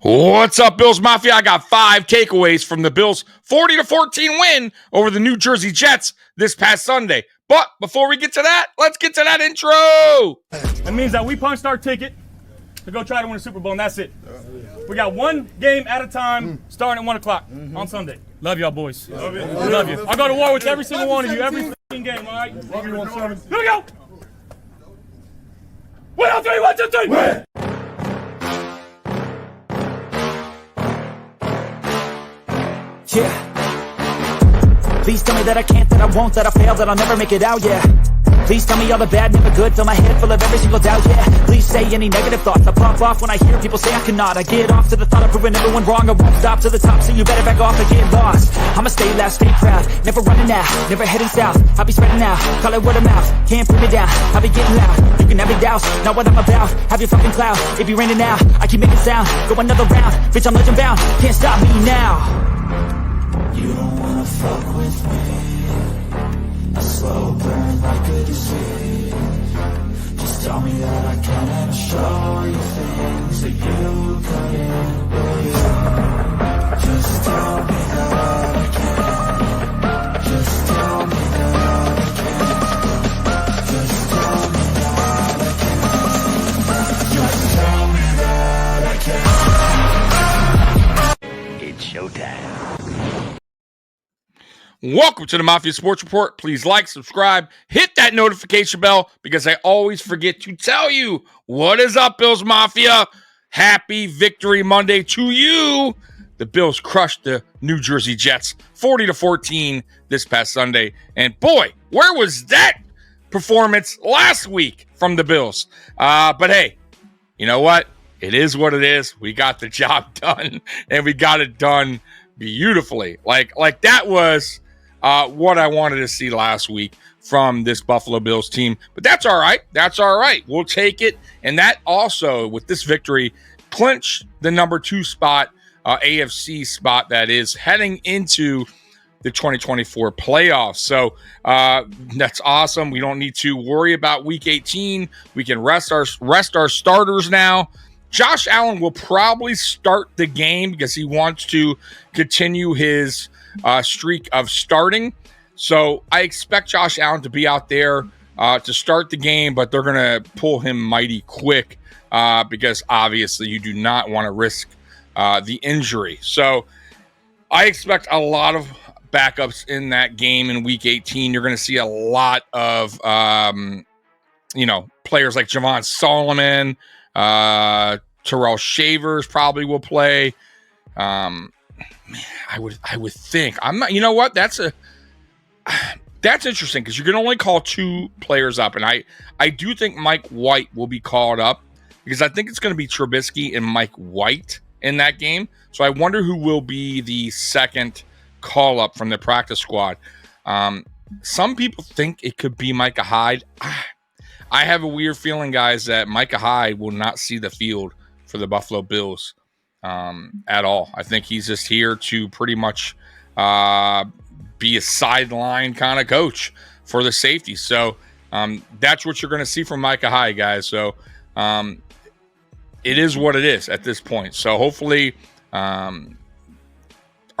What's up, Bills Mafia? I got 5 takeaways from the Bills' 40-14 win over the New Jersey Jets this past Sunday. But before we get to that, let's get to that intro. That means that we punched our ticket to go try to win a Super Bowl, and that's it. We got one game at a time, starting at 1 o'clock on Sunday. Love y'all, boys. Love you. Love you. I'll go to war with every single one of you, every game, all right? Love you, 1-7. Here we go. 1, 2, 3, 1, 2, 3. Win. Yeah. Please tell me that I can't, that I won't, that I fail, that I'll never make it out, yeah. Please tell me all the bad, never good, fill my head full of every single doubt, yeah. Please say any negative thoughts, I pop off when I hear people say I cannot. I get off to the thought of proving everyone wrong, I won't stop to the top, so you better back off and get lost. I'ma stay loud, stay proud, never running out, never heading south. I'll be spreading out, call it word of mouth, can't put me down, I'll be getting loud. You can have me douse, not what I'm about, have your fucking cloud. It be raining now, I keep making sound, go another round, bitch I'm legend bound, can't stop me now. You don't wanna fuck with me, a slow burn like a disease. Just tell me that I can and I'll show you things that you couldn't believe. Just tell me that I can. Just tell me that I can. Just tell me that I can. Just tell me that I can. It's showtime. Welcome to the Mafia Sports Report. Please like, subscribe, hit that notification bell because I always forget to tell you what is up, Bills Mafia. Happy Victory Monday to you. The Bills crushed the New Jersey Jets 40-14 this past Sunday. And boy, where was that performance last week from the Bills? But hey, you know what? It is what it is. We got the job done, and we got it done beautifully. Like that was what I wanted to see last week from this Buffalo Bills team. But that's all right. That's all right. We'll take it. And that also, with this victory, clinched the number 2 spot, AFC spot, that is, heading into the 2024 playoffs. So that's awesome. We don't need to worry about Week 18. We can rest our starters now. Josh Allen will probably start the game because he wants to continue his streak of starting. So I expect Josh Allen to be out there to start the game, but they're going to pull him mighty quick because obviously you do not want to risk the injury. So I expect a lot of backups in that game in Week 18. You're going to see a lot of players like Javon Solomon, Terrell Shavers probably will play. I would think. I'm not. You know what? That's interesting because you can only call 2 players up, and I do think Mike White will be called up because I think it's going to be Trubisky and Mike White in that game. So I wonder who will be the second call up from the practice squad. Some people think it could be Micah Hyde. I have a weird feeling, guys, that Micah Hyde will not see the field for the Buffalo Bills at all. I think he's just here to pretty much be a sideline kind of coach for the safety. So that's what you're going to see from Micah Hyde, guys. So it is what it is at this point. So hopefully our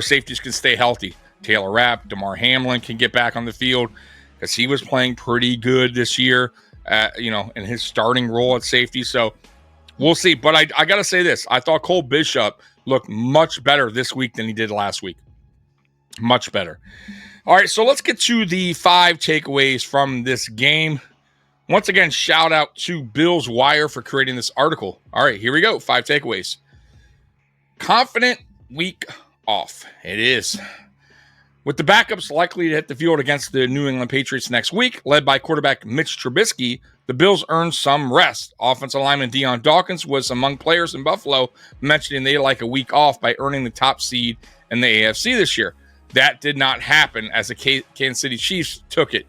safeties can stay healthy. Taylor Rapp, DeMar Hamlin can get back on the field because he was playing pretty good this year, in his starting role at safety. So we'll see. But I got to say this. I thought Cole Bishop looked much better this week than he did last week. Much better. All right, so let's get to the 5 takeaways from this game. Once again, shout out to Bills Wire for creating this article. All right, here we go. 5 takeaways. Confident week off. It is. With the backups likely to hit the field against the New England Patriots next week, led by quarterback Mitch Trubisky, the Bills earned some rest. Offensive lineman Deion Dawkins was among players in Buffalo mentioning they like a week off by earning the top seed in the AFC this year. That did not happen as the Kansas City Chiefs took it.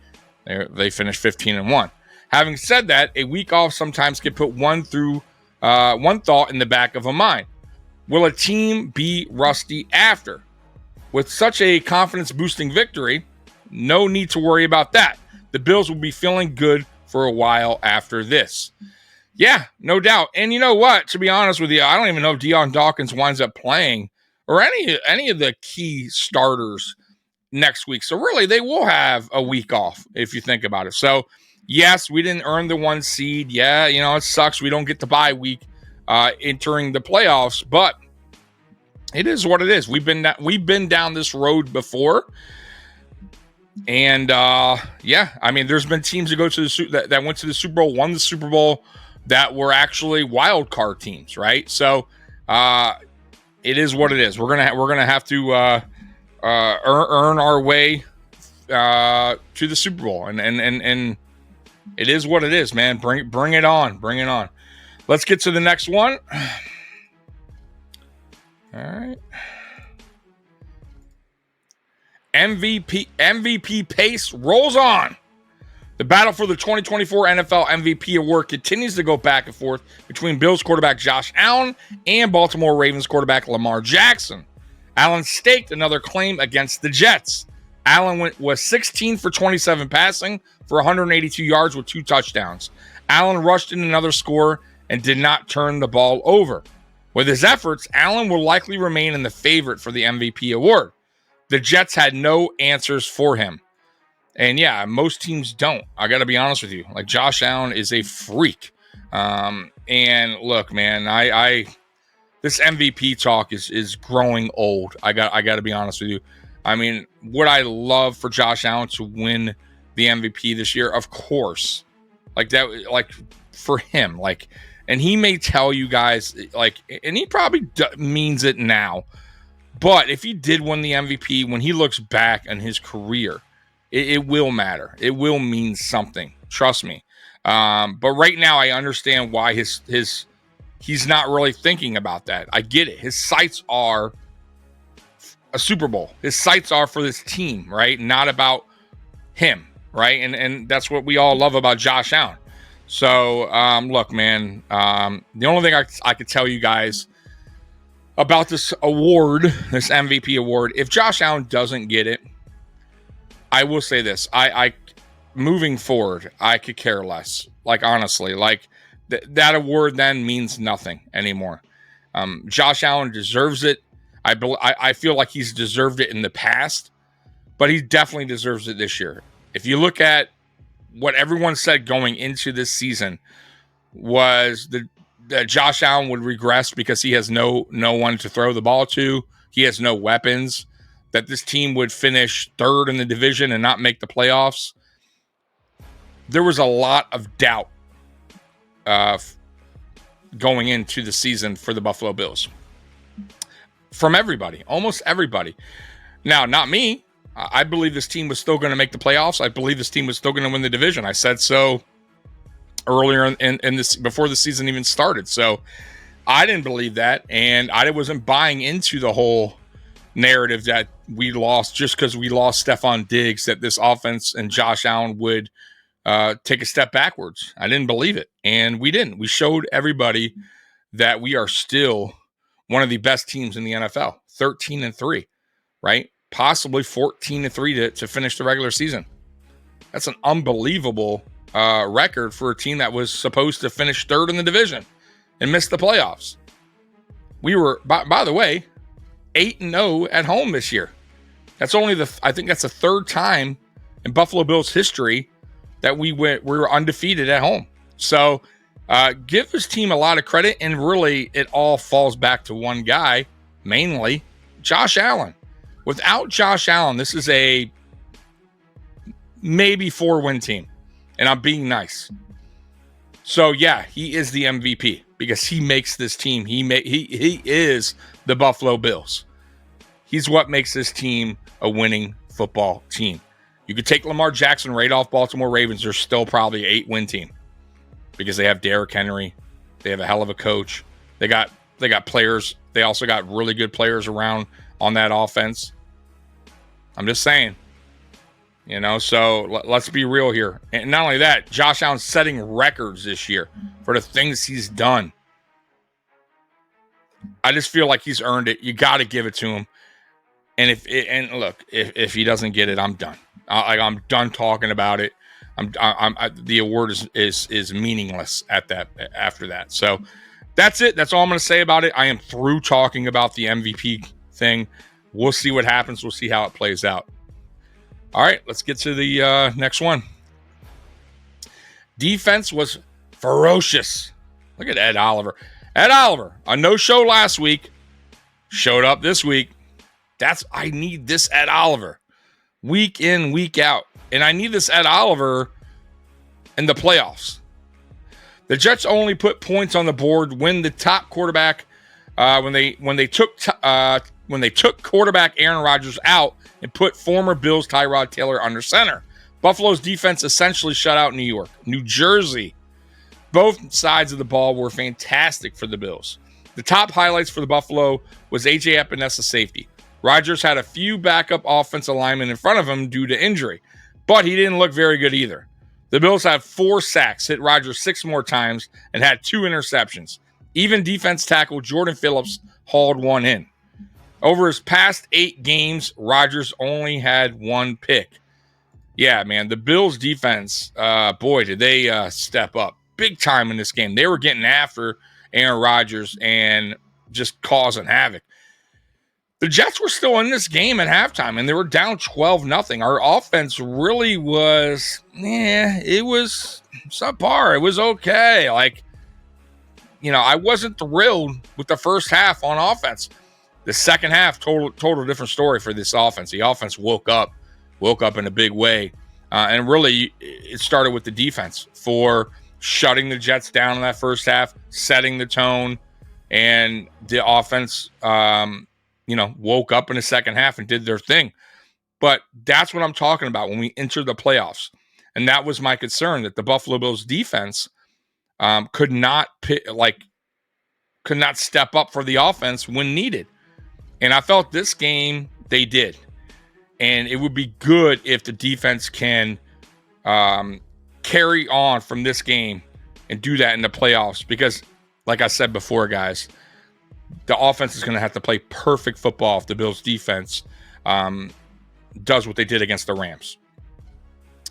They finished 15-1. Having said that, a week off sometimes can put one thought in the back of a mind. Will a team be rusty after? With such a confidence-boosting victory, no need to worry about that. The Bills will be feeling good for a while after this. Yeah, no doubt. And you know what? To be honest with you, I don't even know if Deion Dawkins winds up playing or any of the key starters next week. So really, they will have a week off if you think about it. So yes, we didn't earn the 1 seed. Yeah, it sucks. We don't get the bye week entering the playoffs, but it is what it is. We've been down this road before. And yeah, I mean, there's been teams that go to that went to the Super Bowl, won the Super Bowl, that were actually wild card teams, right? So it is what it is. We're gonna have to earn our way to the Super Bowl, and it is what it is, man. Bring it on. Let's get to the next one. All right. MVP pace rolls on. The battle for the 2024 NFL MVP award continues to go back and forth between Bills quarterback Josh Allen and Baltimore Ravens quarterback Lamar Jackson. Allen staked another claim against the Jets. Allen was 16 for 27 passing for 182 yards with 2 touchdowns. Allen rushed in another score and did not turn the ball over. With his efforts, Allen will likely remain in the favorite for the MVP award. The Jets had no answers for him. And yeah, most teams don't. I got to be honest with you. Like, Josh Allen is a freak. And look, man, I this MVP talk is growing old. I got to be honest with you. I mean, would I love for Josh Allen to win the MVP this year? Of course. Like that, like for him, like, and he may tell you guys, like, and he probably means it now. But if he did win the MVP, when he looks back on his career, it will matter. It will mean something. Trust me. But right now, I understand why he's not really thinking about that. I get it. His sights are a Super Bowl. His sights are for this team, right? Not about him, right? And that's what we all love about Josh Allen. So, look, man, the only thing I could tell you guys about this award, this MVP award, if Josh Allen doesn't get it, I will say this. I moving forward, I could care less. Like, honestly, like that award then means nothing anymore. Josh Allen deserves it. I feel like he's deserved it in the past, but he definitely deserves it this year. If you look at what everyone said going into this season, was that Josh Allen would regress because he has no one to throw the ball to. He has no weapons. That this team would finish third in the division and not make the playoffs. There was a lot of doubt going into the season for the Buffalo Bills. From everybody, almost everybody. Now, not me. I believe this team was still going to make the playoffs. I believe this team was still going to win the division. I said so earlier in this, before the season even started. So I didn't believe that, and I wasn't buying into the whole narrative that we lost just because we lost Stephon Diggs, that this offense and Josh Allen would take a step backwards. I didn't believe it, and we didn't. We showed everybody that we are still one of the best teams in the NFL, 13-3, right? Possibly 14-3 to finish the regular season. That's an unbelievable record for a team that was supposed to finish third in the division and miss the playoffs. We were, by the way, 8-0 at home this year. That's only I think that's the third time in Buffalo Bills history that we were undefeated at home. So give this team a lot of credit, and really it all falls back to one guy, mainly Josh Allen. Without Josh Allen, this is a maybe 4-win team, and I'm being nice. So yeah, he is the MVP because he makes this team. He is the Buffalo Bills. He's what makes this team a winning football team. You could take Lamar Jackson right off Baltimore Ravens. They're still probably an 8-win team because they have Derrick Henry. They have a hell of a coach. They got players. They also got really good players around on that offense. I'm just saying. So let's be real here. And not only that, Josh Allen's setting records this year for the things he's done. I just feel like he's earned it. You got to give it to him. And if he doesn't get it, I'm done. I'm done talking about it. the award is meaningless at that after that. So that's it. That's all I'm going to say about it. I am through talking about the MVP thing. We'll see what happens. We'll see how it plays out. All right, let's get to the next one. Defense was ferocious. Look at Ed Oliver. Ed Oliver, a no-show last week, showed up this week. I need this Ed Oliver. Week in, week out. And I need this Ed Oliver in the playoffs. The Jets only put points on the board when the top quarterback, when they took quarterback Aaron Rodgers out and put former Bills Tyrod Taylor under center. Buffalo's defense essentially shut out New York. New Jersey. Both sides of the ball were fantastic for the Bills. The top highlights for the Buffalo was A.J. Epinesa safety. Rodgers had a few backup offensive linemen in front of him due to injury, but he didn't look very good either. The Bills had 4 sacks, hit Rodgers 6 more times, and had 2 interceptions. Even defense tackle Jordan Phillips hauled one in. Over his past 8 games, Rodgers only had 1 pick. Yeah, man, the Bills defense, boy, did they step up big time in this game. They were getting after Aaron Rodgers and just causing havoc. The Jets were still in this game at halftime, and they were down 12-0. Our offense really was, it was subpar. It was okay. I wasn't thrilled with the first half on offense. The second half, total different story for this offense. The offense woke up in a big way. And really, it started with the defense for shutting the Jets down in that first half, setting the tone, and the offense, woke up in the second half and did their thing. But that's what I'm talking about when we enter the playoffs. And that was my concern, that the Buffalo Bills defense could not step up for the offense when needed. And I felt this game they did. And it would be good if the defense can carry on from this game and do that in the playoffs. Because, like I said before, guys, the offense is going to have to play perfect football if the Bills' defense does what they did against the Rams.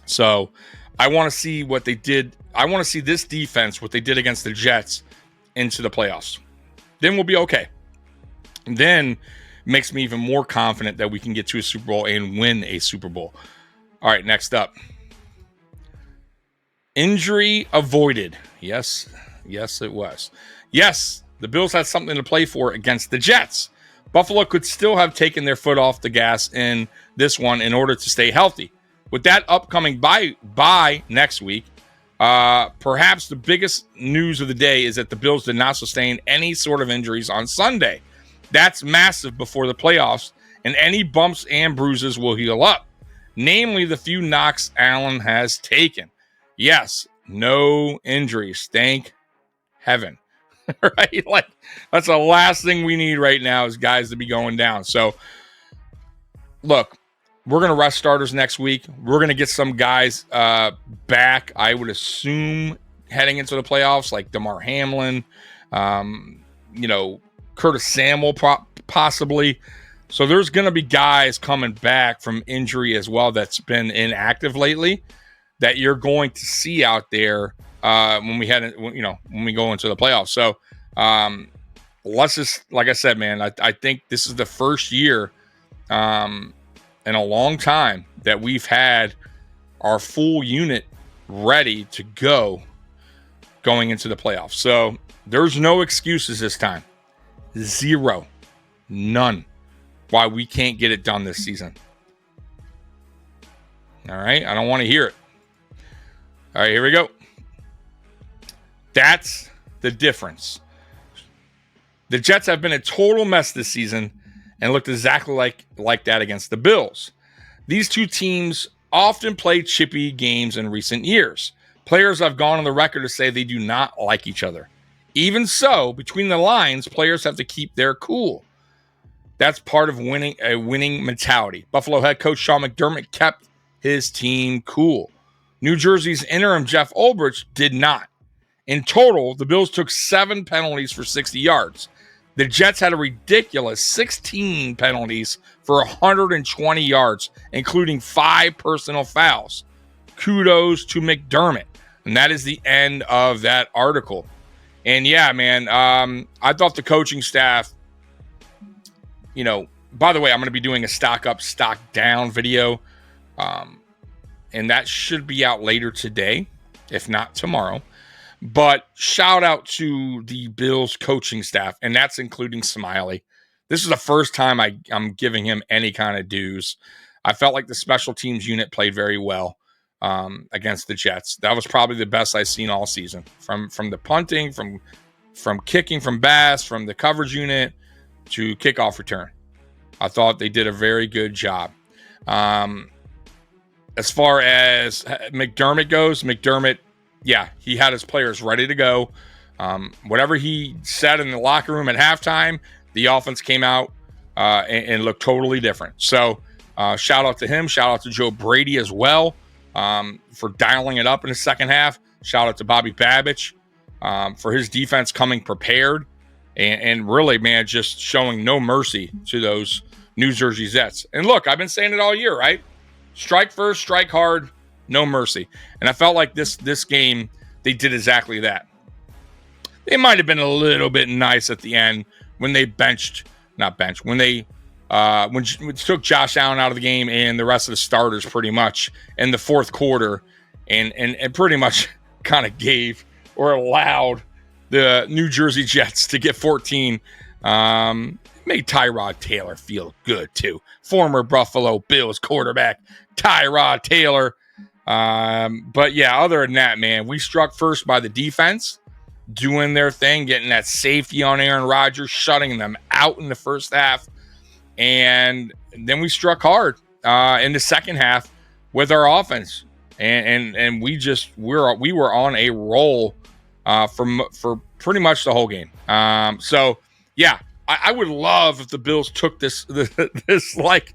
So I want to see what they did. I want to see this defense, what they did against the Jets, into the playoffs. Then we'll be okay. And then makes me even more confident that we can get to a Super Bowl and win a Super Bowl. All right, next up. Injury avoided. Yes, it was. Yes, the Bills had something to play for against the Jets. Buffalo could still have taken their foot off the gas in this one in order to stay healthy. With that upcoming bye next week, perhaps the biggest news of the day is that the Bills did not sustain any sort of injuries on Sunday. That's massive before the playoffs, and any bumps and bruises will heal up, namely the few knocks Allen has taken. Yes, no injuries. Thank heaven. Right? That's the last thing we need right now is guys to be going down. So, look, we're going to rest starters next week. We're going to get some guys back, I would assume, heading into the playoffs, like DeMar Hamlin, Curtis Samuel possibly. So there's going to be guys coming back from injury as well that's been inactive lately that you're going to see out there when we go into the playoffs. So let's just, like I said, man, I think this is the first year in a long time that we've had our full unit ready to go going into the playoffs. So there's no excuses this time. 0. None. Why we can't get it done this season. All right. I don't want to hear it. All right, here we go. That's the difference. The Jets have been a total mess this season and looked exactly like that against the Bills. These two teams often play chippy games in recent years. Players have gone on the record to say they do not like each other. Even so, between the lines, players have to keep their cool. That's part of a winning mentality. Buffalo head coach Sean McDermott kept his team cool. New Jersey's interim Jeff Ulbrich did not. In total, the Bills took 7 penalties for 60 yards. The Jets had a ridiculous 16 penalties for 120 yards, including 5 personal fouls. kudos to McDermott. And that is the end of that article. And yeah, man, I thought the coaching staff, you know, by the way, I'm going to be doing a stock up, stock down video. And that should be out later today, if not tomorrow. But shout out to the Bills coaching staff, and that's including Smiley. This is the first time I'm giving him any kind of dues. I felt like the special teams unit played very well against the Jets. That was probably the best I've seen all season. From the punting, from kicking from Bass, from the coverage unit to kickoff return. I thought they did a very good job. As far as McDermott goes, yeah, he had his players ready to go. Whatever he said in the locker room at halftime, the offense came out and looked totally different. So shout out to him. Shout out to Joe Brady as well for dialing it up in the second half. Shout out to Bobby Babich for his defense coming prepared and really, man, just showing no mercy to those New Jersey Jets. And look, I've been saying it all year, right? Strike first, strike hard, no mercy. And I felt like this game, they did exactly that. They might have been a little bit nice at the end when they when they took Josh Allen out of the game and the rest of the starters pretty much in the fourth quarter and pretty much kind of gave or allowed the New Jersey Jets to get 14. Made Tyrod Taylor feel good too. Former Buffalo Bills quarterback Tyrod Taylor. But yeah, other than that, man, we struck first by the defense doing their thing, getting that safety on Aaron Rodgers, shutting them out in the first half. And then we struck hard in the second half with our offense. And we were on a roll for pretty much the whole game. So yeah, I would love if the Bills took this like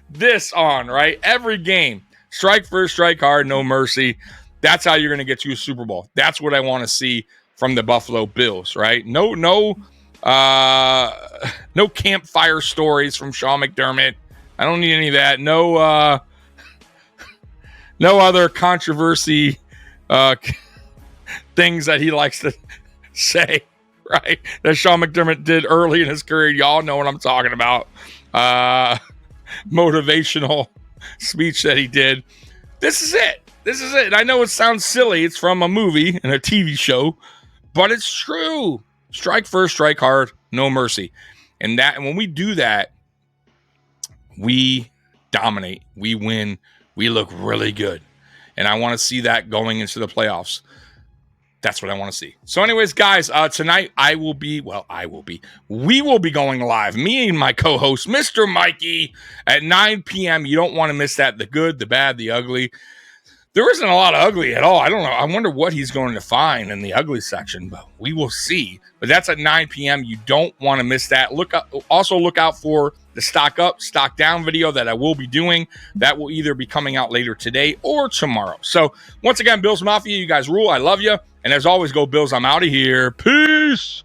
this on, right? Every game. Strike first, strike hard, no mercy. That's how you're going to get to a Super Bowl. That's what I want to see from the Buffalo Bills, right? No campfire stories from Sean McDermott. I don't need any of that. No other controversy things that he likes to say, right? That Sean McDermott did early in his career. Y'all know what I'm talking about. Motivational speech that he did. This is it. And I know it sounds silly. It's from a movie and a TV show, but it's true. Strike first, strike hard, no mercy. And when we do that, we dominate, we win, we look really good. And I want to see that going into the playoffs. That's what I want to see. So anyways, guys, tonight we will be going live. Me and my co-host, Mr. Mikey, at 9 p.m. You don't want to miss that. The good, the bad, the ugly. There isn't a lot of ugly at all. I don't know. I wonder what he's going to find in the ugly section, but we will see. But that's at 9 p.m. You don't want to miss that. Also look out for the stock up, stock down video that I will be doing. That will either be coming out later today or tomorrow. So once again, Bills Mafia, you guys rule. I love you. And as always, go Bills. I'm out of here. Peace.